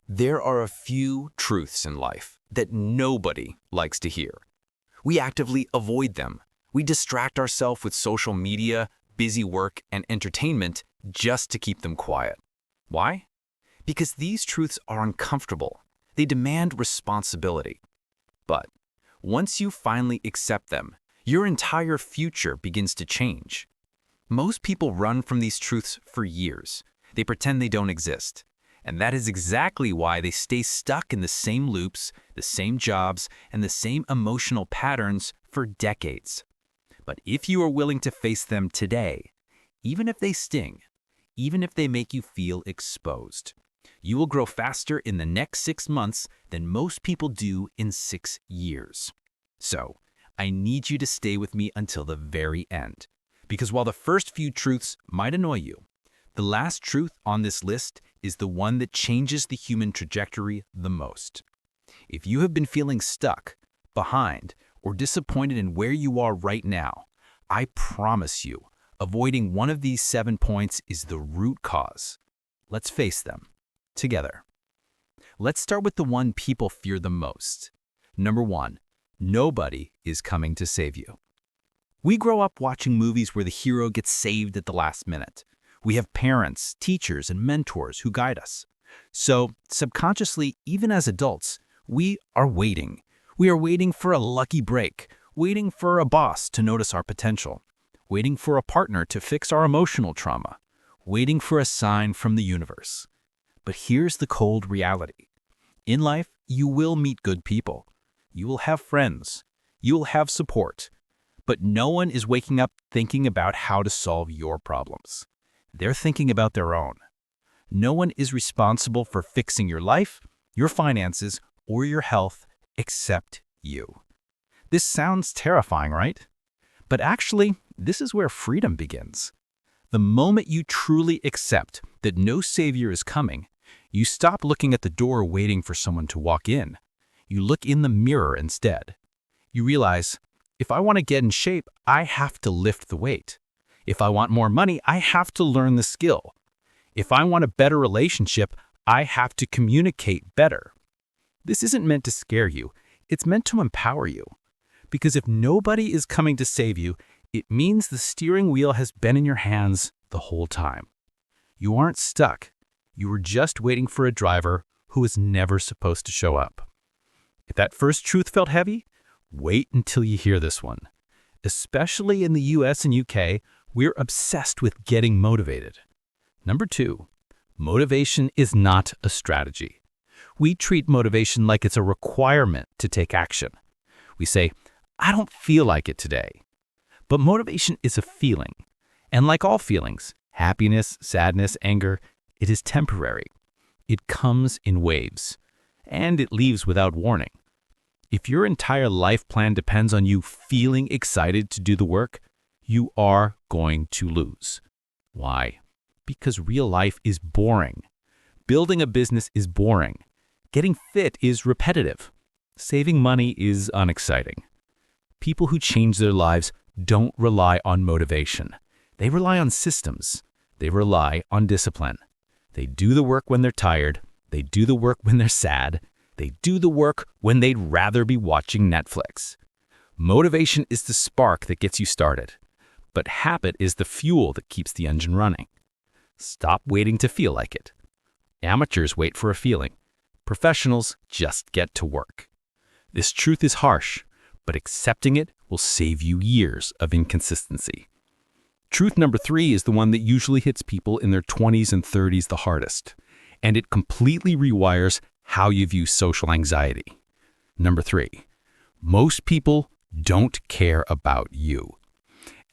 There are a few truths in life that nobody likes to hear. We actively avoid them. We distract ourselves with social media, busy work, and entertainment just to keep them quiet. Why? Because these truths are uncomfortable. They demand responsibility. But once you finally accept them, your entire future begins to change. Most people run from these truths for years. They pretend they don't exist. And that is exactly why they stay stuck in the same loops, the same jobs, and the same emotional patterns for decades. But if you are willing to face them today, even if they sting, even if they make you feel exposed, you will grow faster in the next 6 months than most people do in 6 years. So, I need you to stay with me until the very end. Because while the first few truths might annoy you, the last truth on this list is the one that changes the human trajectory the most. If you have been feeling stuck, behind, or disappointed in where you are right now, I promise you, avoiding one of these 7 points is the root cause. Let's face them together. Let's start with the one people fear the most. Number 1, nobody is coming to save you. We grow up watching movies where the hero gets saved at the last minute. We have parents, teachers, and mentors who guide us. So, subconsciously, even as adults, we are waiting. We are waiting for a lucky break, waiting for a boss to notice our potential, waiting for a partner to fix our emotional trauma, waiting for a sign from the universe. But here's the cold reality. In life, you will meet good people. You will have friends. You will have support. But no one is waking up thinking about how to solve your problems. They're thinking about their own. No one is responsible for fixing your life, your finances, or your health except you. This sounds terrifying, right? But actually, this is where freedom begins. The moment you truly accept that no savior is coming, you stop looking at the door waiting for someone to walk in. You look in the mirror instead. You realize, if I want to get in shape, I have to lift the weight. If I want more money, I have to learn the skill. If I want a better relationship, I have to communicate better. This isn't meant to scare you. It's meant to empower you. Because if nobody is coming to save you, it means the steering wheel has been in your hands the whole time. You aren't stuck. You were just waiting for a driver who was never supposed to show up. If that first truth felt heavy, wait until you hear this one. Especially in the US and UK, we're obsessed with getting motivated. Number 2, motivation is not a strategy. We treat motivation like it's a requirement to take action. We say, I don't feel like it today. But motivation is a feeling. And like all feelings, happiness, sadness, anger, it is temporary. It comes in waves. And it leaves without warning. If your entire life plan depends on you feeling excited to do the work, you are going to lose. Why? Because real life is boring. Building a business is boring. Getting fit is repetitive. Saving money is unexciting. People who change their lives don't rely on motivation. They rely on systems. They rely on discipline. They do the work when they're tired. They do the work when they're sad. They do the work when they'd rather be watching Netflix. Motivation is the spark that gets you started. But habit is the fuel that keeps the engine running. Stop waiting to feel like it. Amateurs wait for a feeling. Professionals just get to work. This truth is harsh, but accepting it will save you years of inconsistency. Truth number 3 is the one that usually hits people in their 20s and 30s the hardest, and it completely rewires how you view social anxiety. Number 3, most people don't care about you.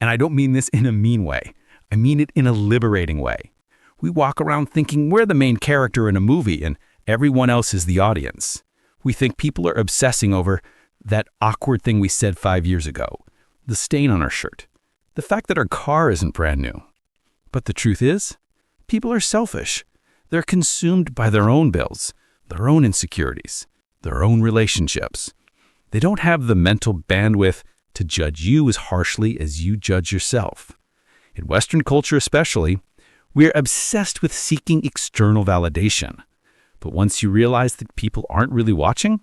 And I don't mean this in a mean way. I mean it in a liberating way. We walk around thinking we're the main character in a movie and everyone else is the audience. We think people are obsessing over that awkward thing we said 5 years ago, the stain on our shirt, the fact that our car isn't brand new. But the truth is, people are selfish. They're consumed by their own bills, their own insecurities, their own relationships. They don't have the mental bandwidth to judge you as harshly as you judge yourself. In Western culture especially, we're obsessed with seeking external validation. But once you realize that people aren't really watching,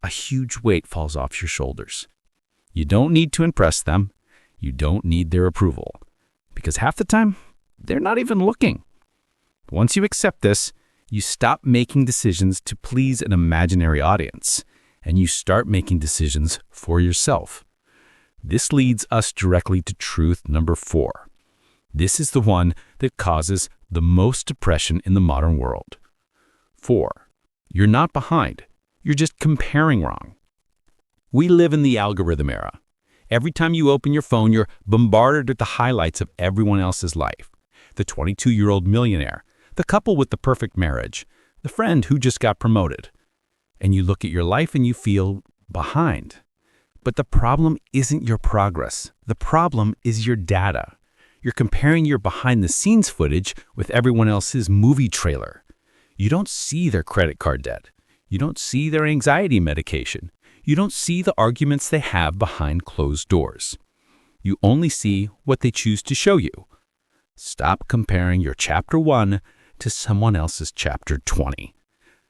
a huge weight falls off your shoulders. You don't need to impress them. You don't need their approval. Because half the time, they're not even looking. Once you accept this, you stop making decisions to please an imaginary audience, and you start making decisions for yourself. This leads us directly to truth number 4. This is the one that causes the most depression in the modern world. 4. You're not behind. You're just comparing wrong. We live in the algorithm era. Every time you open your phone, you're bombarded with the highlights of everyone else's life. The 22-year-old millionaire, the couple with the perfect marriage, the friend who just got promoted. And you look at your life and you feel behind. But the problem isn't your progress. The problem is your data. You're comparing your behind-the-scenes footage with everyone else's movie trailer. You don't see their credit card debt. You don't see their anxiety medication. You don't see the arguments they have behind closed doors. You only see what they choose to show you. Stop comparing your chapter 1 to someone else's chapter 20.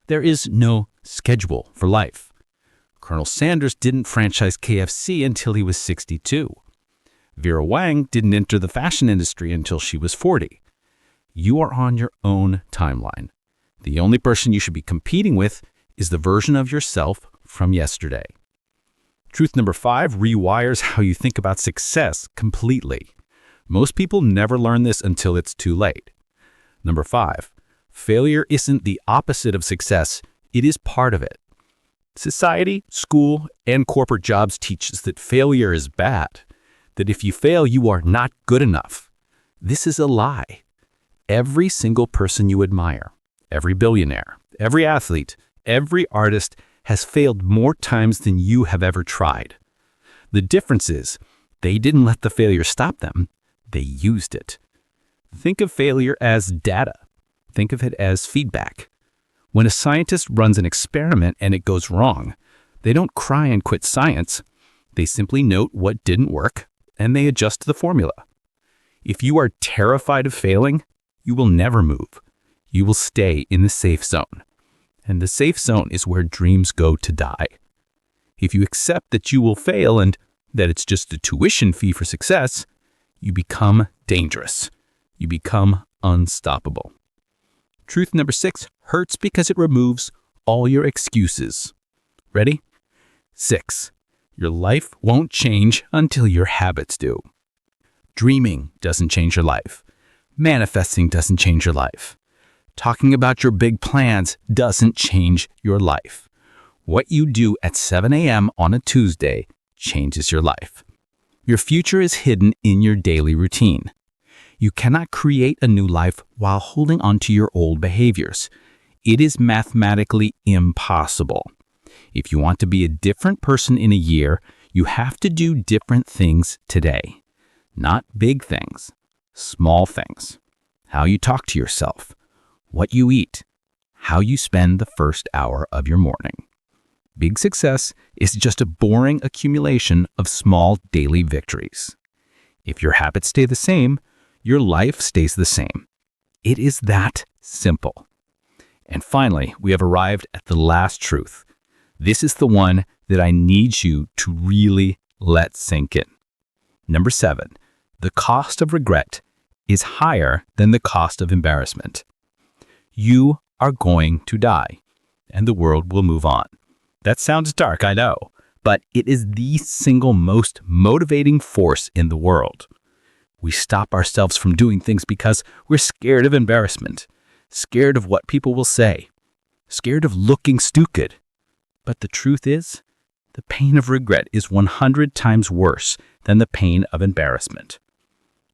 There is no schedule for life. Colonel Sanders didn't franchise KFC until he was 62. Vera Wang didn't enter the fashion industry until she was 40. You are on your own timeline. The only person you should be competing with is the version of yourself from yesterday. Truth number 5 rewires how you think about success completely. Most people never learn this until it's too late. Number 5, failure isn't the opposite of success, it is part of it. Society, school, and corporate jobs teach us that failure is bad, that if you fail, you are not good enough. This is a lie. Every single person you admire, every billionaire, every athlete, every artist has failed more times than you have ever tried. The difference is, they didn't let the failure stop them, they used it. Think of failure as data. Think of it as feedback. When a scientist runs an experiment and it goes wrong, they don't cry and quit science. They simply note what didn't work and they adjust the formula. If you are terrified of failing, you will never move. You will stay in the safe zone. And the safe zone is where dreams go to die. If you accept that you will fail and that it's just a tuition fee for success, you become dangerous. You become unstoppable. Truth number 6 hurts because it removes all your excuses. Ready? 6. Your life won't change until your habits do. Dreaming doesn't change your life. Manifesting doesn't change your life. Talking about your big plans doesn't change your life. What you do at 7 a.m. on a Tuesday changes your life. Your future is hidden in your daily routine. You cannot create a new life while holding on to your old behaviors. It is mathematically impossible. If you want to be a different person in a year, you have to do different things today. Not big things, small things. How you talk to yourself, what you eat, how you spend the first hour of your morning. Big success is just a boring accumulation of small daily victories. If your habits stay the same, your life stays the same. It is that simple. And finally, we have arrived at the last truth. This is the one that I need you to really let sink in. Number 7, the cost of regret is higher than the cost of embarrassment. You are going to die, and the world will move on. That sounds dark, I know, but it is the single most motivating force in the world. We stop ourselves from doing things because we're scared of embarrassment, scared of what people will say, scared of looking stupid. But the truth is, the pain of regret is 100 times worse than the pain of embarrassment.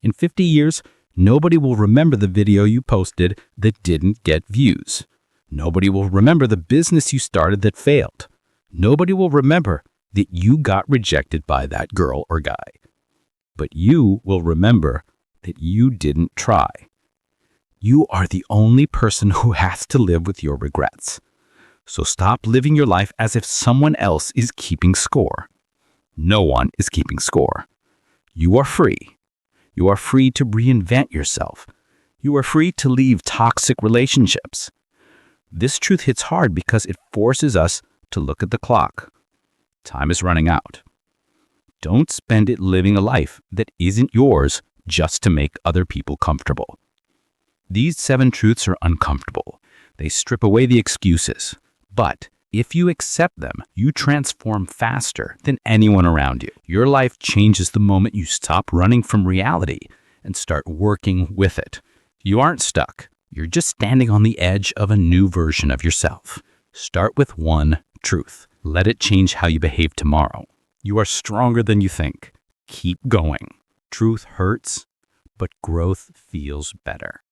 In 50 years, nobody will remember the video you posted that didn't get views. Nobody will remember the business you started that failed. Nobody will remember that you got rejected by that girl or guy. But you will remember that you didn't try. You are the only person who has to live with your regrets. So stop living your life as if someone else is keeping score. No one is keeping score. You are free. You are free to reinvent yourself. You are free to leave toxic relationships. This truth hits hard because it forces us to look at the clock. Time is running out. Don't spend it living a life that isn't yours just to make other people comfortable. These 7 truths are uncomfortable. They strip away the excuses. But if you accept them, you transform faster than anyone around you. Your life changes the moment you stop running from reality and start working with it. You aren't stuck. You're just standing on the edge of a new version of yourself. Start with one truth. Let it change how you behave tomorrow. You are stronger than you think. Keep going. Truth hurts, but growth feels better.